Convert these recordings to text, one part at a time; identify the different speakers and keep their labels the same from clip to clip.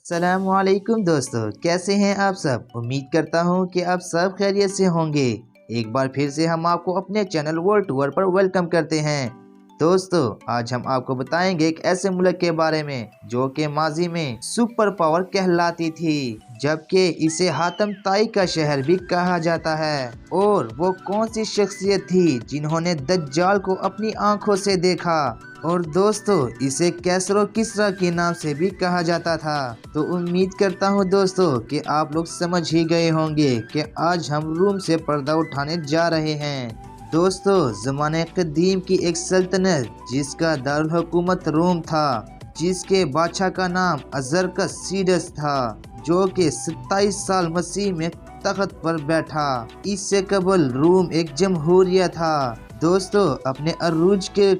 Speaker 1: अस्सलाम वालेकुम दोस्तों, कैसे हैं आप सब। उम्मीद करता हूं कि आप सब खैरियत से होंगे। एक बार फिर से हम आपको अपने चैनल वर्ल्ड टूर पर वेलकम करते हैं। दोस्तों, आज हम आपको बताएंगे एक ऐसे मुल्क के बारे में जो कि माजी में सुपर पावर कहलाती थी, जबकि इसे हातम ताई का शहर भी कहा जाता है। और वो कौन सी शख्सियत थी जिन्होंने दज्जाल को अपनी आंखों से देखा। और दोस्तों, इसे कैसरो किसरा के नाम से भी कहा जाता था। तो उम्मीद करता हूँ दोस्तों कि आप लोग समझ ही गए होंगे कि आज हम रूम से पर्दा उठाने जा रहे हैं। दोस्तों, ज़माने कदीम की एक सल्तनत जिसका दारुल हुकूमत रोम था, जिसके बादशाह का नाम अजरकस सीडस था, जो कि 27 साल मसीह में तख्त पर बैठा। इससे कबल रूम एक जमहूरिया था। दोस्तों, अपने अरूज के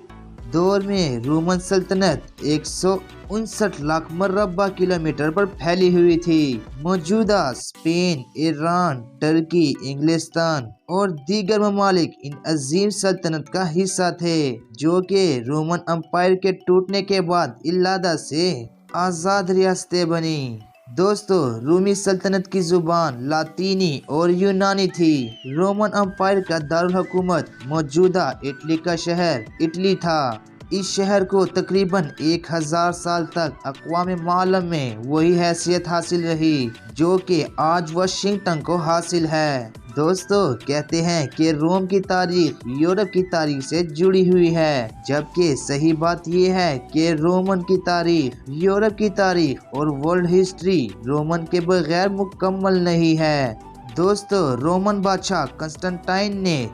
Speaker 1: दौर में रोमन सल्तनत 159 लाख मरबा किलोमीटर पर फैली हुई थी। मौजूदा स्पेन, ईरान, टर्की, इंग्लिस्तान और दीगर ममालिक इन अजीम सल्तनत का हिस्सा थे, जो कि रोमन अम्पायर के टूटने के बाद इलादा से आज़ाद रियासतें बनी। दोस्तों, रूमी सल्तनत की जुबान लातीनी और यूनानी थी। रोमन अम्पायर का दारुल हुकूमत मौजूदा इटली का शहर इटली था। इस शहर को तकरीबन 1000 साल तक अक़वाम मालम में वही हैसियत हासिल रही जो कि आज वाशिंगटन को हासिल है। दोस्तों, कहते हैं कि रोम की तारीख यूरोप की तारीख से जुड़ी हुई है, जबकि सही बात यह है कि रोमन की तारीख यूरोप की तारीख और वर्ल्ड हिस्ट्री रोमन के बगैर मुकम्मल नहीं है। दोस्तों, रोमन बादशाह कंस्टेंटाइन ने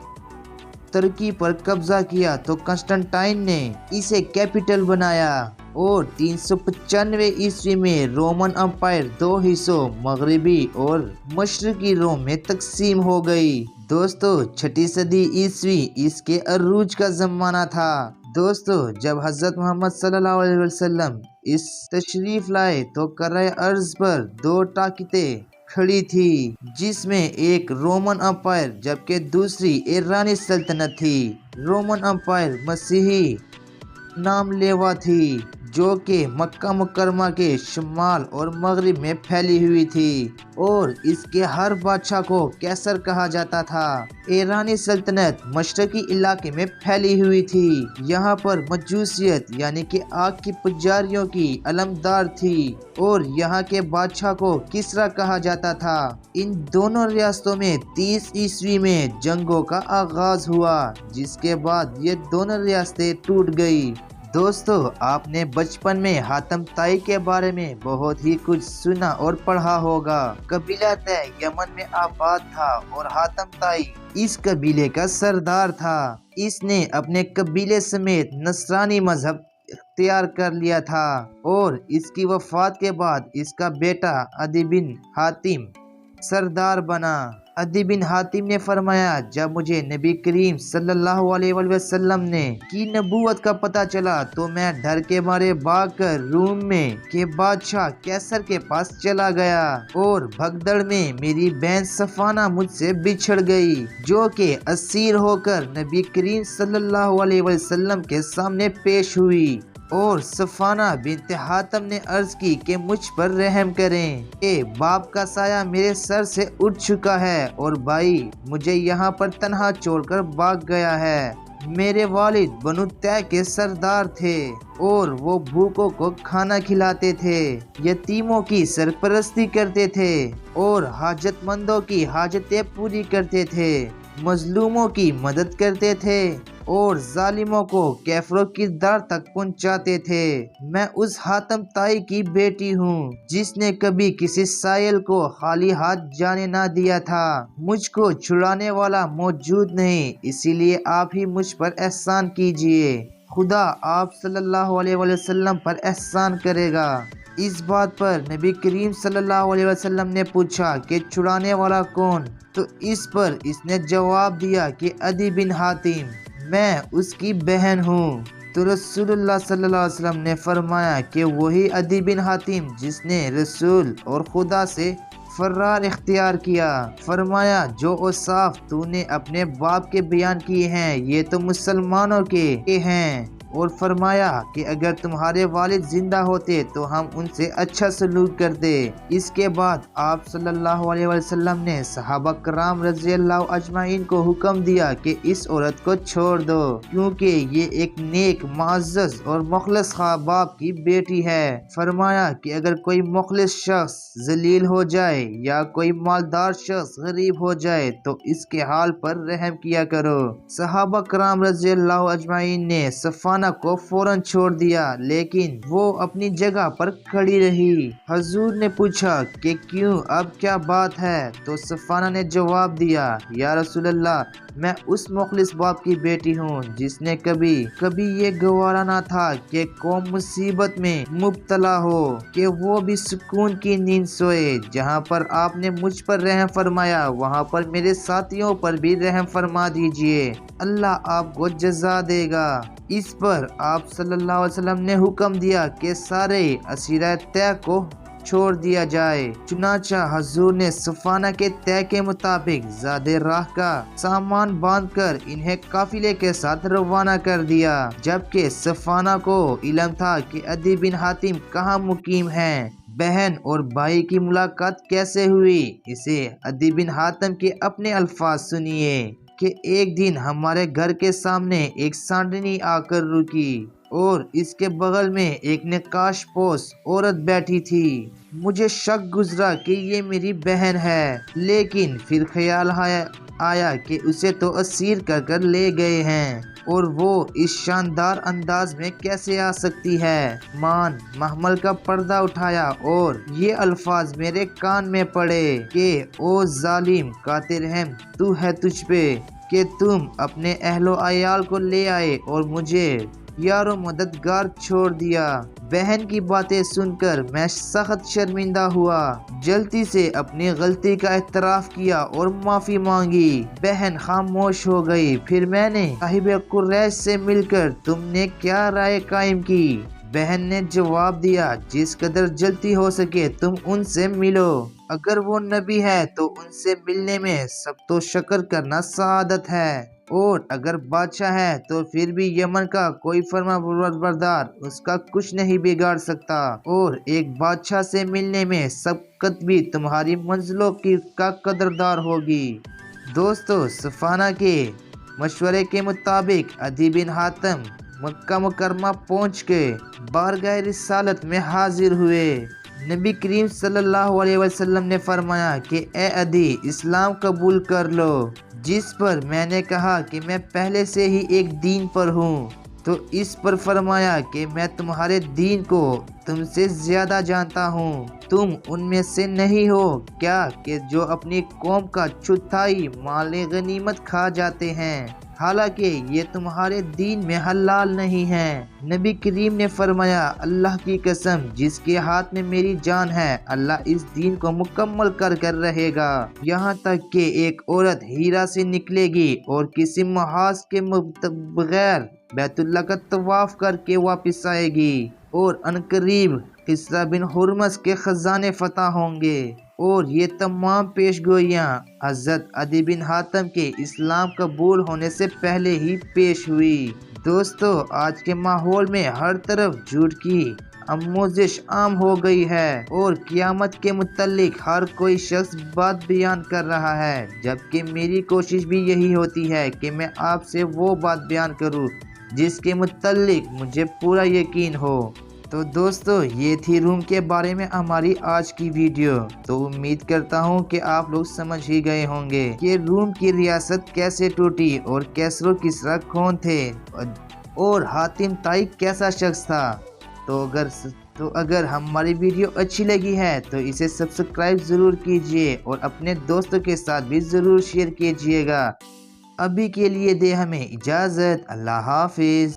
Speaker 1: तुर्की पर कब्जा किया तो कंस्टेंटाइन ने इसे कैपिटल बनाया और 395 ईस्वी में रोमन अम्पायर दो हिस्सों मगरबी और मशरकी रोम में तकसीम हो गई। दोस्तों, 6ठी सदी ईस्वी इसके अरूज का ज़माना था। दोस्तों, जब हज़रत मोहम्मद सल्लल्लाहु अलैहि वसल्लम इस तशरीफ लाए तो कराए अर्ज पर 2 ताकतें खड़ी थी, जिसमें एक रोमन अम्पायर जबकि दूसरी ईरानी सल्तनत थी। रोमन अम्पायर मसीही नाम लेवा थी, जो कि मक्का मुकरमा के शुमाल और मगरिब में फैली हुई थी और इसके हर बादशाह को कैसर कहा जाता था। ईरानी सल्तनत मशरकी इलाके में फैली हुई थी। यहाँ पर मजूसियत यानी कि आग की पुजारियों की अलमदार थी और यहाँ के बादशाह को किसरा कहा जाता था। इन दोनों रियासतों में 30 ईस्वी में जंगों का आगाज हुआ, जिसके बाद ये दोनों रियासतें टूट गई। दोस्तों, आपने बचपन में हातम ताई के बारे में बहुत ही कुछ सुना और पढ़ा होगा। कबीला तय यमन में आबाद था और हातम ताई इस कबीले का सरदार था। इसने अपने कबीले समेत नसरानी मजहब इख्तियार कर लिया था और इसकी वफात के बाद इसका बेटा अदी बिन हातिम सरदार बना। अदी बिन हातिम ने फरमाया, जब मुझे नबी करीम सल्लल्लाहु अलैहि वसल्लम ने की नबूवत का पता चला तो मैं डर के मारे भागकर रूम में के बादशाह कैसर के पास चला गया और भगदड़ में मेरी बहन सफाना मुझसे बिछड़ गई, जो कि असीर होकर नबी करीम सल्लल्लाहु अलैहि वसल्लम के सामने पेश हुई। और सफाना बिन्त हातम ने अर्ज की कि मुझ पर रहम करें कि बाप का साया मेरे सर से उठ चुका है और भाई मुझे यहाँ पर तन्हा छोड़कर भाग गया है। मेरे वालिद बनु तय के सरदार थे और वो भूखों को खाना खिलाते थे, यतीमों की सरपरस्ती करते थे और हाजतमंदों की हाजतें पूरी करते थे, मजलूमों की मदद करते थे और जालिमों को कैफरो किरदार तक पहुंचाते थे। मैं उस हातम ताई की बेटी हूँ जिसने कभी किसी साइल को खाली हाथ जाने ना दिया था। मुझको छुड़ाने वाला मौजूद नहीं, इसीलिए आप ही मुझ पर एहसान कीजिए। खुदा आप सल्लल्लाहु अलैहि वसल्लम पर एहसान करेगा। इस बात पर नबी करीम सल्लल्लाहु अलैहि वसल्लम ने पूछा कि छुड़ाने वाला कौन, तो इस पर इसने जवाब दिया कि अदी बिन हातिम, मैं उसकी बहन हूँ। तो रसूलुल्लाह सल्लल्लाहु अलैहि वसल्लम ने फरमाया कि वही अदी बिन हातिम जिसने रसूल और खुदा से फरार इख्तियार किया। फरमाया, जो औसाफ तूने अपने बाप के बयान किए हैं ये तो मुसलमानों के हैं, اور فرمایا کہ اگر تمہارے والد زندہ ہوتے تو ہم ان سے اچھا سلوک کرتے۔ اس کے بعد آپ صلی اللہ علیہ وسلم نے صحابہ کرام رضی اللہ اجمعین کو حکم دیا کہ اس عورت کو چھوڑ دو، کیونکہ یہ ایک نیک، معزز اور مخلص باپ کی بیٹی ہے۔ فرمایا کہ اگر کوئی مخلص شخص ذلیل ہو جائے یا کوئی مالدار شخص غریب ہو جائے تو اس کے حال پر رحم کیا کرو۔ صحابہ کرام رضی اللہ اجمعین نے صفانہ کو فوراً چھوڑ دیا، لیکن وہ اپنی جگہ پر کھڑی رہی۔ حضور نے پوچھا کہ کیوں، اب کیا بات ہے؟ تو صفانہ نے جواب دیا، یا رسول اللہ، میں اس مخلص باپ کی بیٹی ہوں جس نے کبھی یہ گوارا نہ تھا کہ قوم مصیبت میں مبتلا ہو کہ وہ بھی سکون کی نیند سوئے۔ جہاں پر آپ نے مجھ پر رحم فرمایا وہاں پر میرے ساتھیوں پر بھی رحم فرما دیجئے، اللہ آپ کو جزا دے گا۔ اس پر آپ صلی اللہ علیہ وسلم نے حکم دیا کہ سارے اسیرہ طے کو چھوڑ دیا جائے۔ چنانچہ حضور نے صفانہ کے طے کے مطابق زاد راہ کا سامان باندھ کر انہیں قافلے کے ساتھ روانہ کر دیا، جبکہ صفانہ کو علم تھا کہ عدی بن حاتم کہاں مقیم ہیں۔ بہن اور بھائی کی ملاقات کیسے ہوئی، اسے عدی بن حاتم کے اپنے الفاظ سنیے کہ ایک دن ہمارے گھر کے سامنے ایک سانڈنی آ کر رکی اور اس کے بغل میں ایک نقاش پوش عورت بیٹھی تھی۔ مجھے شک گزرا کہ یہ میری بہن ہے، لیکن پھر خیال آیا کہ اسے تو اسیر کر لے گئے ہیں اور وہ اس شاندار انداز میں کیسے آ سکتی ہے۔ محمل کا پردہ اٹھایا اور یہ الفاظ میرے کان میں پڑے کہ او ظالم قاتل رحم تو ہے تجھ پہ کہ تم اپنے اہل و عیال کو لے آئے اور مجھے یار و مددگار چھوڑ دیا۔ بہن کی باتیں سن کر میں سخت شرمندہ ہوا، جلدی سے اپنی غلطی کا اعتراف کیا اور معافی مانگی۔ بہن خاموش ہو گئی۔ پھر میں نے صاحب قریش سے مل کر تم نے کیا رائے قائم کی؟ بہن نے جواب دیا، جس قدر جلدی ہو سکے تم ان سے ملو۔ اگر وہ نبی ہے تو ان سے ملنے میں سب و شکر کرنا سعادت ہے، اور اگر بادشاہ ہے تو پھر بھی یمن کا کوئی فرما بردار اس کا کچھ نہیں بگاڑ سکتا، اور ایک بادشاہ سے ملنے میں سبقت بھی تمہاری منزلوں کا قدردار ہوگی۔ دوستو، صفانہ کے مشورے کے مطابق عدی بن حاتم مکہ مکرمہ پہنچ کے بارگاہ رسالت میں حاضر ہوئے۔ نبی کریم صلی اللہ علیہ وسلم نے فرمایا کہ اے عدی، اسلام قبول کر لو، جس پر میں نے کہا کہ میں پہلے سے ہی ایک دین پر ہوں۔ تو اس پر فرمایا کہ میں تمہارے دین کو تم سے زیادہ جانتا ہوں۔ تم ان میں سے نہیں ہو کیا کہ جو اپنی قوم کا چوتھائی مال غنیمت کھا جاتے ہیں، حالانکہ یہ تمہارے دین میں حلال نہیں ہے۔ نبی کریم نے فرمایا، اللہ کی قسم جس کے ہاتھ میں میری جان ہے، اللہ اس دین کو مکمل کر رہے گا، یہاں تک کہ ایک عورت ہیرا سے نکلے گی اور کسی محاذ کے بغیر بیت اللہ کا طواف کر کے واپس آئے گی، اور عنقریب کسریٰ بن ہرمز کے خزانے فتح ہوں گے۔ اور یہ تمام پیش گوئیاں حضرت عدی بن حاتم کے اسلام قبول ہونے سے پہلے ہی پیش ہوئی۔ دوستو، آج کے ماحول میں ہر طرف جھوٹ کی آموزش عام ہو گئی ہے اور قیامت کے متعلق ہر کوئی شخص بات بیان کر رہا ہے، جبکہ میری کوشش بھی یہی ہوتی ہے کہ میں آپ سے وہ بات بیان کروں جس کے متعلق مجھے پورا یقین ہو۔ تو دوستو، یہ تھی روم کے بارے میں ہماری آج کی ویڈیو۔ تو امید کرتا ہوں کہ آپ لوگ سمجھ ہی گئے ہوں گے کہ روم کی ریاست کیسے ٹوٹی اور کیسر و کسریٰ کون تھے اور حاتم طائی کیسا شخص تھا۔ تو اگر ہماری ویڈیو اچھی لگی ہے تو اسے سبسکرائب ضرور کیجئے اور اپنے دوستوں کے ساتھ بھی ضرور شیئر کیجئے گا۔ ابھی کے لیے دے ہمیں اجازت، اللہ حافظ۔